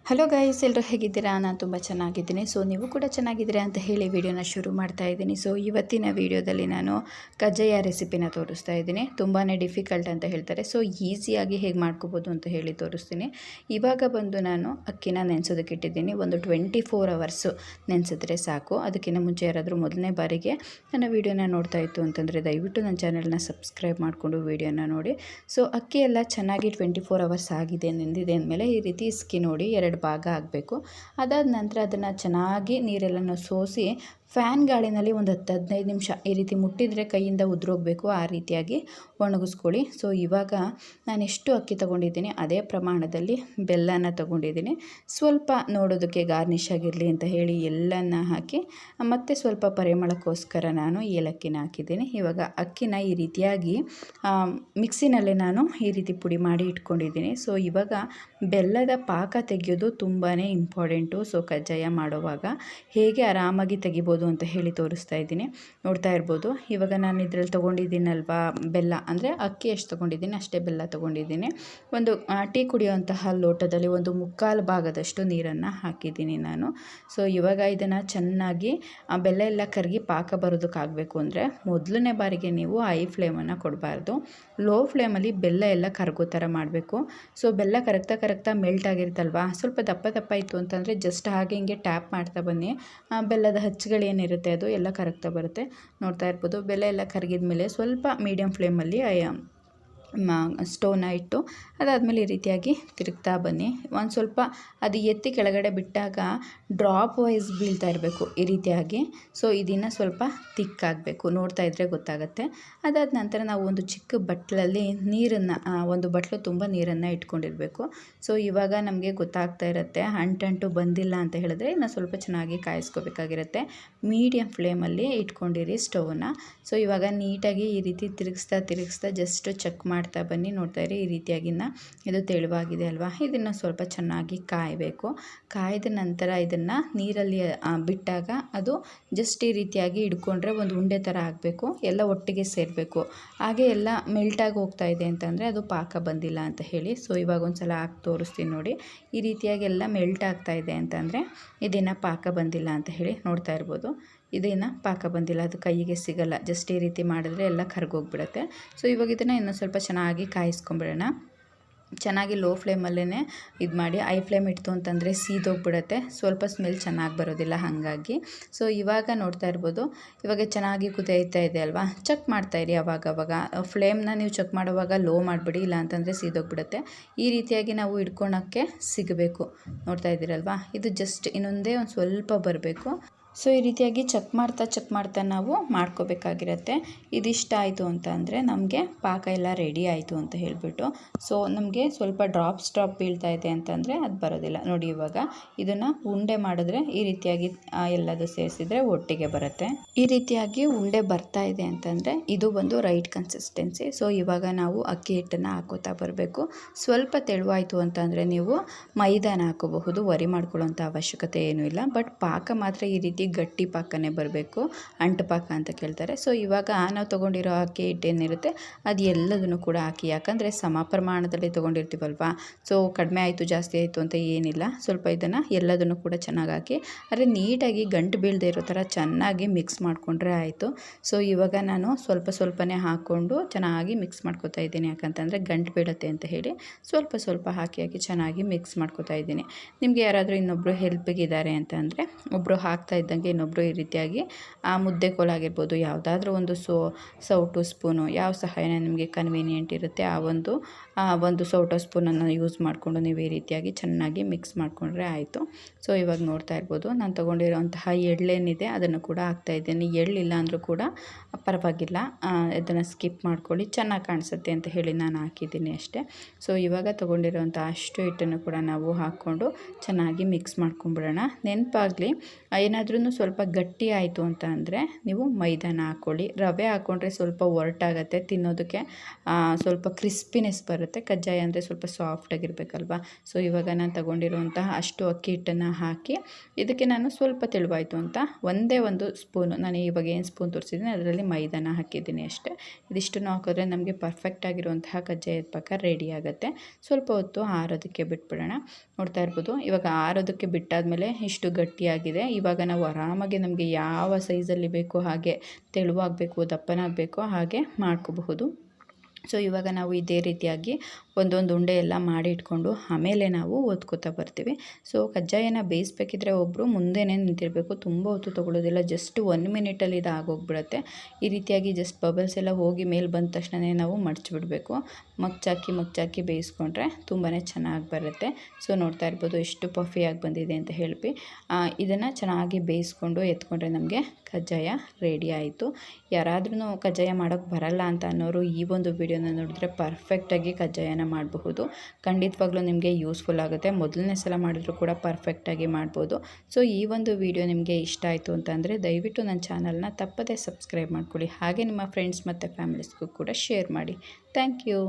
Hello guys, ಎಲ್ಲರೂ ಹೇಗಿದ್ದೀರಾ? ನಾನು ತುಂಬ ಚೆನ್ನಾಗಿದ್ದೀನಿ. ಸೊ ನೀವು ಕೂಡ ಚೆನ್ನಾಗಿದ್ದೀರಾ ಅಂತ ಹೇಳಿ ವಿಡಿಯೋನ ಶುರು ಮಾಡ್ತಾ ಇದ್ದೀನಿ. ಸೊ ಇವತ್ತಿನ ವಿಡಿಯೋದಲ್ಲಿ ನಾನು ಕಜ್ಜಾಯ ರೆಸಿಪಿನ ತೋರಿಸ್ತಾ ಇದ್ದೀನಿ. ತುಂಬಾ ಡಿಫಿಕಲ್ಟ್ ಅಂತ ಹೇಳ್ತಾರೆ. ಸೊ ಈಸಿಯಾಗಿ ಹೇಗೆ ಮಾಡ್ಕೋಬೋದು ಅಂತ ಹೇಳಿ ತೋರಿಸ್ತೀನಿ. ಇವಾಗ ಬಂದು ನಾನು ಅಕ್ಕಿನ ನೆನೆಸೋದಕ್ಕೆ ಇಟ್ಟಿದ್ದೀನಿ. ಒಂದು 24 ಅವರ್ಸು ನೆನೆಸಿದ್ರೆ ಸಾಕು. ಅದಕ್ಕಿಂತ ಮುಂಚೆ ಯಾರಾದರೂ ಮೊದಲನೇ ಬಾರಿಗೆ ನನ್ನ ವಿಡಿಯೋನ ನೋಡ್ತಾ ಇತ್ತು ಅಂತಂದರೆ ದಯವಿಟ್ಟು ನನ್ನ ಚಾನಲ್ನ ಸಬ್ಸ್ಕ್ರೈಬ್ ಮಾಡಿಕೊಂಡು ವಿಡಿಯೋನ ನೋಡಿ. ಸೊ ಅಕ್ಕಿ ಎಲ್ಲ ಚೆನ್ನಾಗಿ 24 ಅವರ್ಸ್ ಆಗಿದೆ, ನೆಂದಿದೆ ಅಂದಮೇಲೆ ಈ ರೀತಿ ಇಸ್ಕಿ ನೋಡಿ 2 ಭಾಗ ಆಗಬೇಕು. ಅದಾದ ನಂತರ ಅದನ್ನು ಚೆನ್ನಾಗಿ ನೀರೆಲ್ಲನೂ ಸೋಸಿ ಫ್ಯಾನ್ ಗಾಳಿನಲ್ಲಿ ಒಂದು 10-15 ನಿಮಿಷ ಈ ರೀತಿ ಮುಟ್ಟಿದರೆ ಕೈಯಿಂದ ಉದುರೋಗಬೇಕು, ಆ ರೀತಿಯಾಗಿ ಒಣಗಿಸ್ಕೊಳ್ಳಿ. ಸೊ ಇವಾಗ ನಾನು ಎಷ್ಟು ಅಕ್ಕಿ ತೊಗೊಂಡಿದ್ದೀನಿ ಅದೇ ಪ್ರಮಾಣದಲ್ಲಿ ಬೆಲ್ಲನ ತೊಗೊಂಡಿದ್ದೀನಿ. ಸ್ವಲ್ಪ ನೋಡೋದಕ್ಕೆ ಗಾರ್ನಿಷ್ ಆಗಿರಲಿ ಅಂತ ಹೇಳಿ ಎಲ್ಲನ ಹಾಕಿ ಮತ್ತು ಸ್ವಲ್ಪ ಪರಿಮಳಕ್ಕೋಸ್ಕರ ನಾನು ಏಲಕ್ಕಿನ ಹಾಕಿದ್ದೀನಿ. ಇವಾಗ ಅಕ್ಕಿನ ಈ ರೀತಿಯಾಗಿ ಮಿಕ್ಸಿನಲ್ಲೇ ನಾನು ಈ ರೀತಿ ಪುಡಿ ಮಾಡಿ ಇಟ್ಕೊಂಡಿದ್ದೀನಿ. ಸೊ ಇವಾಗ ಬೆಲ್ಲದ ಪಾಕ ತೆಗೆಯೋದು ತುಂಬಾ ಇಂಪಾರ್ಟೆಂಟು. ಸೊ ಕಜ್ಜಾಯ ಮಾಡುವಾಗ ಹೇಗೆ ಆರಾಮಾಗಿ ತೆಗಿಬೋದು ಅಂತ ಹೇಳಿ ತೋರಿಸ್ತಾ ಇದ್ದೀನಿ. ನೋಡ್ತಾ ಇರ್ಬೋದು, ಇವಾಗ ನಾನು ಇದರಲ್ಲಿ ತೊಗೊಂಡಿದ್ದೀನಲ್ವಾ ಬೆಲ್ಲ, ಅಂದರೆ ಅಕ್ಕಿ ಎಷ್ಟು ತೊಗೊಂಡಿದ್ದೀನಿ ಅಷ್ಟೇ ಬೆಲ್ಲ ತೊಗೊಂಡಿದ್ದೀನಿ. ಒಂದು ಟೀ ಕುಡಿಯುವಂತಹ ಲೋಟದಲ್ಲಿ 1/4 ಭಾಗದಷ್ಟು ನೀರನ್ನು ಹಾಕಿದ್ದೀನಿ ನಾನು. ಸೊ ಇವಾಗ ಇದನ್ನು ಚೆನ್ನಾಗಿ ಬೆಲ್ಲ ಎಲ್ಲ ಕರಗಿ ಪಾಕ ಬರೋದಕ್ಕಾಗಬೇಕು ಅಂದರೆ ಮೊದಲನೇ ಬಾರಿಗೆ ನೀವು ಹೈ ಫ್ಲೇಮನ್ನು ಕೊಡಬಾರ್ದು. ಲೋ ಫ್ಲೇಮಲ್ಲಿ ಬೆಲ್ಲ ಎಲ್ಲ ಕರಗೋ ಥರ ಮಾಡಬೇಕು. ಸೊ ಬೆಲ್ಲ ಕರಗ್ತಾ ಮೆಲ್ಟ್ ಆಗಿರುತ್ತಲ್ವಾ, ಸ್ವಲ್ಪ ದಪ್ಪ ಇತ್ತು ಅಂತಂದರೆ ಜಸ್ಟ್ ಹಾಗೆ ಹಿಂಗೆ ಟ್ಯಾಪ್ ಮಾಡ್ತಾ ಬನ್ನಿ. ಬೆಲ್ಲದ ಹಚ್ಚುಗಳೇನಿರುತ್ತೆ ಅದು ಎಲ್ಲ ಕರಗ್ತಾ ಬರುತ್ತೆ. ನೋಡ್ತಾ ಇರ್ಬೋದು, ಬೆಲ್ಲ ಎಲ್ಲ ಕರಗಿದ ಮೇಲೆ ಸ್ವಲ್ಪ ಮೀಡಿಯಮ್ ಫ್ಲೇಮಲ್ಲಿ ಸ್ಟೋವ್ನ ಇಟ್ಟು ಅದಾದಮೇಲೆ ಈ ರೀತಿಯಾಗಿ ತಿರುಗ್ತಾ ಬನ್ನಿ. ಒಂದು ಸ್ವಲ್ಪ ಅದು ಎತ್ತಿ ಕೆಳಗಡೆ ಬಿಟ್ಟಾಗ ಡ್ರಾಪ್ ವೈಸ್ ಬೀಳ್ತಾ ಇರಬೇಕು ಈ ರೀತಿಯಾಗಿ. ಸೊ ಇದನ್ನು ಸ್ವಲ್ಪ ತಿಕ್ಕಾಗಬೇಕು, ನೋಡ್ತಾ ಇದ್ದರೆ ಗೊತ್ತಾಗುತ್ತೆ. ಅದಾದ ನಂತರ ನಾವು ಒಂದು ಚಿಕ್ಕ ಬಟ್ಲಲ್ಲಿ ನೀರನ್ನು, ಒಂದು ಬಟ್ಲು ತುಂಬ ನೀರನ್ನು ಇಟ್ಕೊಂಡಿರಬೇಕು. ಸೊ ಇವಾಗ ನಮಗೆ ಗೊತ್ತಾಗ್ತಾ ಇರುತ್ತೆ ಅಂಟು ಬಂದಿಲ್ಲ ಅಂತ ಹೇಳಿದ್ರೆ ಇನ್ನು ಸ್ವಲ್ಪ ಚೆನ್ನಾಗಿ ಕಾಯಿಸ್ಕೋಬೇಕಾಗಿರುತ್ತೆ. ಮೀಡಿಯಮ್ ಫ್ಲೇಮಲ್ಲಿ ಇಟ್ಕೊಂಡಿರಿ ಸ್ಟೌವನ್ನ. ಸೊ ಇವಾಗ ನೀಟಾಗಿ ಈ ರೀತಿ ತಿರುಗಿಸ್ತಾ ಜಸ್ಟ್ ಚೆಕ್ ಮಾಡ್ತಾ ಬನ್ನಿ. ನೋಡ್ತಾ ಇರಿ, ಈ ರೀತಿಯಾಗಿನ ಇದು ತೆಳುವಾಗಿದೆ ಅಲ್ವಾ, ಇದನ್ನು ಸ್ವಲ್ಪ ಚೆನ್ನಾಗಿ ಕಾಯಬೇಕು. ಕಾಯ್ದ ನಂತರ ಇದನ್ನು ನೀರಲ್ಲಿ ಬಿಟ್ಟಾಗ ಅದು ಜಸ್ಟ್ ಈ ರೀತಿಯಾಗಿ ಹಿಡ್ಕೊಂಡ್ರೆ ಒಂದು ಉಂಡೆ ಥರ ಆಗಬೇಕು, ಎಲ್ಲ ಒಟ್ಟಿಗೆ ಸೇರಬೇಕು. ಹಾಗೆ ಎಲ್ಲ ಮೆಲ್ಟಾಗಿ ಹೋಗ್ತಾ ಇದೆ ಅಂತಂದರೆ ಅದು ಪಾಕ ಬಂದಿಲ್ಲ ಅಂತ ಹೇಳಿ. ಸೊ ಇವಾಗ ಒಂದು ಸಲ ಹಾಕಿ ತೋರಿಸ್ತೀನಿ ನೋಡಿ. ಈ ರೀತಿಯಾಗಿ ಎಲ್ಲ ಮೆಲ್ಟ್ ಆಗ್ತಾ ಇದೆ ಅಂತಂದರೆ ಇದನ್ನು ಪಾಕ ಬಂದಿಲ್ಲ ಅಂತ ಹೇಳಿ. ನೋಡ್ತಾ ಇರ್ಬೋದು, ಇದನ್ನು ಪಾಕ ಬಂದಿಲ್ಲ, ಅದು ಕೈಗೆ ಸಿಗಲ್ಲ. ಜಸ್ಟ್ ಈ ರೀತಿ ಮಾಡಿದ್ರೆ ಎಲ್ಲ ಕರ್ಗೋಗ್ಬಿಡುತ್ತೆ. ಸೊ ಇವಾಗ ಇದನ್ನು ಇನ್ನೂ ಸ್ವಲ್ಪ ಚೆನ್ನಾಗಿ ಕಾಯಿಸ್ಕೊಂಬಿಡೋಣ. ಚೆನ್ನಾಗಿ ಲೋ ಫ್ಲೇಮಲ್ಲೇ ಇದು ಮಾಡಿ. ಹೈ ಫ್ಲೇಮ್ ಇಡ್ತು ಅಂತಂದರೆ ಸೀದೋಗ್ಬಿಡುತ್ತೆ, ಸ್ವಲ್ಪ ಸ್ಮೆಲ್ ಚೆನ್ನಾಗಿ ಬರೋದಿಲ್ಲ ಹಾಗಾಗಿ. ಸೊ ಇವಾಗ ನೋಡ್ತಾ ಇರ್ಬೋದು, ಇವಾಗ ಚೆನ್ನಾಗಿ ಕುದಿಯುತ್ತಾ ಇದೆ ಅಲ್ವಾ, ಚೆಕ್ ಮಾಡ್ತಾಯಿರಿ ಅವಾಗ. ಫ್ಲೇಮ್ನ ನೀವು ಚೆಕ್ ಮಾಡುವಾಗ ಲೋ ಮಾಡಿಬಿಡಿ, ಇಲ್ಲ ಅಂತಂದರೆ ಸೀದೋಗ್ಬಿಡುತ್ತೆ. ಈ ರೀತಿಯಾಗಿ ನಾವು ಇಟ್ಕೊಳಕ್ಕೆ ಸಿಗಬೇಕು. ನೋಡ್ತಾ ಇದ್ದೀರಲ್ವಾ, ಇದು ಜಸ್ಟ್ ಇನ್ನೊಂದೇ ಒಂದು ಸ್ವಲ್ಪ ಬರಬೇಕು. ಸೊ ಈ ರೀತಿಯಾಗಿ ಚೆಕ್ ಮಾಡ್ತಾ ನಾವು ಮಾಡ್ಕೋಬೇಕಾಗಿರುತ್ತೆ. ಇದಿಷ್ಟ ಆಯಿತು ಅಂತ ಅಂದರೆ ನಮಗೆ ಪಾಕ ಎಲ್ಲ ರೆಡಿ ಆಯಿತು ಅಂತ ಹೇಳಿಬಿಟ್ಟು. ಸೊ ನಮಗೆ ಸ್ವಲ್ಪ ಡ್ರಾಪ್ಸ್ ಬೀಳ್ತಾ ಇದೆ ಅಂತಂದರೆ ಅದು ಬರೋದಿಲ್ಲ. ನೋಡಿ ಇವಾಗ ಇದನ್ನು ಉಂಡೆ ಮಾಡಿದ್ರೆ ಈ ರೀತಿಯಾಗಿ ಎಲ್ಲದು ಸೇರಿಸಿದ್ರೆ ಒಟ್ಟಿಗೆ ಬರುತ್ತೆ. ಈ ರೀತಿಯಾಗಿ ಉಂಡೆ ಬರ್ತಾ ಇದೆ ಅಂತಂದರೆ ಇದು ಒಂದು ರೈಟ್ ಕನ್ಸಿಸ್ಟೆನ್ಸಿ. ಸೊ ಇವಾಗ ನಾವು ಅಕ್ಕಿ ಹಿಟ್ಟನ್ನು ಹಾಕೋತಾ ಬರಬೇಕು. ಸ್ವಲ್ಪ ತೆಳುವಾಯಿತು ಅಂತಂದರೆ ನೀವು ಮೈದಾನ ಹಾಕೋಬಹುದು, ವರಿ ಮಾಡ್ಕೊಳ್ಳೋಂಥ ಅವಶ್ಯಕತೆ ಏನೂ ಇಲ್ಲ. ಬಟ್ ಪಾಕ ಮಾತ್ರ ಈ ರೀತಿ ಗಟ್ಟಿ ಪಾಕನೇ ಬರಬೇಕು, ಅಂಟು ಪಾಕ ಅಂತ ಕೇಳ್ತಾರೆ. ಸೊ ಇವಾಗ ನಾವು ತೊಗೊಂಡಿರೋ ಅಕ್ಕಿ ಹಿಟ್ಟೇನಿರುತ್ತೆ ಅದು ಎಲ್ಲದನ್ನು ಕೂಡ ಹಾಕಿ, ಯಾಕಂದರೆ ಸಮ ಪ್ರಮಾಣದಲ್ಲಿ ತೊಗೊಂಡಿರ್ತೀವಲ್ವ. ಸೊ ಕಡಿಮೆ ಆಯಿತು ಜಾಸ್ತಿ ಆಯಿತು ಅಂತ ಏನಿಲ್ಲ. ಸ್ವಲ್ಪ ಇದನ್ನು ಎಲ್ಲದನ್ನು ಕೂಡ ಚೆನ್ನಾಗಿ ಹಾಕಿ, ಆದರೆ ನೀಟಾಗಿ ಗಂಟು ಬೀಳದೇ ಇರೋ ಥರ ಚೆನ್ನಾಗಿ ಮಿಕ್ಸ್ ಮಾಡಿಕೊಂಡ್ರೆ ಆಯಿತು. ಸೊ ಇವಾಗ ನಾನು ಸ್ವಲ್ಪನೇ ಹಾಕ್ಕೊಂಡು ಚೆನ್ನಾಗಿ ಮಿಕ್ಸ್ ಮಾಡ್ಕೊತಾ ಇದ್ದೀನಿ, ಯಾಕಂತಂದರೆ ಗಂಟು ಬೀಳುತ್ತೆ ಅಂತ ಹೇಳಿ ಸ್ವಲ್ಪ ಹಾಕಿ ಚೆನ್ನಾಗಿ ಮಿಕ್ಸ್ ಮಾಡ್ಕೊತಾ ಇದ್ದೀನಿ. ನಿಮಗೆ ಯಾರಾದರೂ ಇನ್ನೊಬ್ಬರು ಹೆಲ್ಪಿಗಿದ್ದಾರೆ ಅಂತ ಅಂದರೆ ಒಬ್ಬರು ಹಾಕ್ತಾ ಇದ್ದಂಗೆ ಇನ್ನೊಬ್ಬರು ಈ ರೀತಿಯಾಗಿ ಆ ಮುದ್ದೆ ಕೋಲಾಗಿರ್ಬೋದು, ಯಾವುದಾದ್ರೂ ಒಂದು ಸೌಟು ಸ್ಪೂನು, ಯಾವ ಸಹಾಯನ ನಿಮಗೆ ಕನ್ವೀನಿಯೆಂಟ್ ಇರುತ್ತೆ ಆ ಒಂದು ಸೌಟು ಸ್ಪೂನನ್ನು ಯೂಸ್ ಮಾಡಿಕೊಂಡು ನೀವು ಈ ರೀತಿಯಾಗಿ ಚೆನ್ನಾಗಿ ಮಿಕ್ಸ್ ಮಾಡಿಕೊಂಡ್ರೆ ಆಯಿತು. ಸೊ ಇವಾಗ ನೋಡ್ತಾ ಇರ್ಬೋದು, ನಾನು ತೊಗೊಂಡಿರೋಂತಹ ಎಳ್ಳೇನಿದೆ ಅದನ್ನು ಕೂಡ ಹಾಕ್ತಾಯಿದ್ದೀನಿ. ಎಳ್ಳಿಲ್ಲ ಅಂದರೂ ಕೂಡ ಪರವಾಗಿಲ್ಲ, ಇದನ್ನು ಸ್ಕಿಪ್ ಮಾಡ್ಕೊಳ್ಳಿ, ಚೆನ್ನಾಗಿ ಕಾಣಿಸುತ್ತೆ ಅಂತ ಹೇಳಿ ನಾನು ಹಾಕಿದ್ದೀನಿ ಅಷ್ಟೇ. ಸೊ ಇವಾಗ ತೊಗೊಂಡಿರೋಂಥ ಅಷ್ಟು ಹಿಟ್ಟನ್ನು ಕೂಡ ನಾವು ಹಾಕ್ಕೊಂಡು ಚೆನ್ನಾಗಿ ಮಿಕ್ಸ್ ಮಾಡ್ಕೊಂಬಿಡೋಣ. ನೆನಪಾಗಲಿ, ಏನಾದ್ರೂ ಸ್ವಲ್ಪ ಗಟ್ಟಿ ಆಯಿತು ಅಂತ ಅಂದರೆ ನೀವು ಮೈದಾನ ಹಾಕ್ಕೊಳ್ಳಿ. ರವೆ ಹಾಕ್ಕೊಂಡ್ರೆ ಸ್ವಲ್ಪ ಒರಟಾಗತ್ತೆ, ತಿನ್ನೋದಕ್ಕೆ ಸ್ವಲ್ಪ ಕ್ರಿಸ್ಪಿನೆಸ್ ಬರುತ್ತೆ. ಬರುತ್ತೆ. ಕಜ್ಜಾಯ ಅಂದರೆ ಸ್ವಲ್ಪ ಸಾಫ್ಟಾಗಿರಬೇಕಲ್ವ. ಸೊ ಇವಾಗ ನಾನು ತಗೊಂಡಿರುವಂತಹ ಅಷ್ಟು ಅಕ್ಕಿ ಹಿಟ್ಟನ್ನು ಹಾಕಿ ಇದಕ್ಕೆ ನಾನು ಸ್ವಲ್ಪ ತೆಳುವಾಯಿತು ಅಂತ ಒಂದೇ ಒಂದು ಸ್ಪೂನು, ನಾನು ಇವಾಗ ಏನು ಸ್ಪೂನ್ ತೋರಿಸಿದ್ದೀನಿ ಅದರಲ್ಲಿ ಮೈದಾನ ಹಾಕಿದ್ದೀನಿ ಅಷ್ಟೇ. ಇದಿಷ್ಟನ್ನು ಹಾಕಿದ್ರೆ ನಮಗೆ ಪರ್ಫೆಕ್ಟ್ ಆಗಿರುವಂತಹ ಕಜ್ಜಾಯದ ಪಾಕ ರೆಡಿ ಆಗುತ್ತೆ. ಸ್ವಲ್ಪ ಹೊತ್ತು ಆರೋದಕ್ಕೆ ಬಿಟ್ಬಿಡೋಣ. ನೋಡ್ತಾ ಇರ್ಬೋದು, ಇವಾಗ ಆರೋದಕ್ಕೆ ಬಿಟ್ಟಾದಮೇಲೆ ಇಷ್ಟು ಗಟ್ಟಿಯಾಗಿದೆ. ಇವಾಗ ನಾವು ಆರಾಮಾಗಿ ನಮಗೆ ಯಾವ ಸೈಜಲ್ಲಿ ಬೇಕೋ ಹಾಗೆ ತೆಳುವಾಗಬೇಕು, ದಪ್ಪನಾಗಬೇಕು ಹಾಗೆ ಮಾಡ್ಕೋಬಹುದು. ಸೊ ಇವಾಗ ನಾವು ಇದೇ ರೀತಿಯಾಗಿ ಒಂದೊಂದು ಉಂಡೆ ಎಲ್ಲ ಮಾಡಿ ಇಟ್ಕೊಂಡು ಆಮೇಲೆ ನಾವು ಒತ್ಕೋತಾ ಬರ್ತೀವಿ. ಸೊ ಕಜ್ಜಾಯನ ಬೇಯಿಸ್ಬೇಕಿದ್ರೆ ಒಬ್ಬರು ಮುಂದೆನೇ ನಿಂತಿರಬೇಕು, ತುಂಬ ಹೊತ್ತು ತೊಗೊಳ್ಳೋದಿಲ್ಲ. ಜಸ್ಟ್ 1 ಮಿನಿಟಲ್ಲಿ ಇದು ಆಗೋಗ್ಬಿಡುತ್ತೆ. ಈ ರೀತಿಯಾಗಿ ಜಸ್ಟ್ ಬಬಲ್ಸ್ ಎಲ್ಲ ಹೋಗಿ ಮೇಲೆ ಬಂದ ತಕ್ಷಣವೇ ನಾವು ಮಡಚಿಬಿಡಬೇಕು. ಮಗ್ಚಾಕಿ ಬೇಯಿಸ್ಕೊಂಡ್ರೆ ತುಂಬಾ ಚೆನ್ನಾಗಿ ಬರುತ್ತೆ. ಸೊ ನೋಡ್ತಾ ಇರ್ಬೋದು ಎಷ್ಟು ಪಫಿಯಾಗಿ ಬಂದಿದೆ ಅಂತ ಹೇಳಿ. ಇದನ್ನು ಚೆನ್ನಾಗಿ ಬೇಯಿಸ್ಕೊಂಡು ಎತ್ಕೊಂಡ್ರೆ ನಮಗೆ ಕಜ್ಜಾಯ ರೆಡಿ ಆಯಿತು. ಯಾರಾದ್ರೂ ಕಜ್ಜಾಯ ಮಾಡೋಕ್ಕೆ ಬರಲ್ಲ ಅಂತ ಅನ್ನೋರು ಈ ಒಂದು ವಿಡಿಯೋನ ನೋಡಿದ್ರೆ ಪರ್ಫೆಕ್ಟಾಗಿ ಕಜ್ಜಾಯನ ಮಾಡಬಹುದು. ಖಂಡಿತವಾಗ್ಲೂ ನಿಮಗೆ ಯೂಸ್ಫುಲ್ ಆಗುತ್ತೆ. ಮೊದಲನೇ ಸಲ ಮಾಡಿದ್ರು ಕೂಡ ಪರ್ಫೆಕ್ಟಾಗಿ ಮಾಡ್ಬೋದು. ಸೊ ಈ ಒಂದು ವಿಡಿಯೋ ನಿಮಗೆ ಇಷ್ಟ ಆಯಿತು ಅಂತಂದರೆ ದಯವಿಟ್ಟು ನನ್ನ ಚಾನಲ್ನ ತಪ್ಪದೇ ಸಬ್ಸ್ಕ್ರೈಬ್ ಮಾಡ್ಕೊಳ್ಳಿ. ಹಾಗೆ ನಿಮ್ಮ ಫ್ರೆಂಡ್ಸ್ ಮತ್ತು ಫ್ಯಾಮಿಲೀಸ್ಗೂ ಕೂಡ ಶೇರ್ ಮಾಡಿ. Thank you.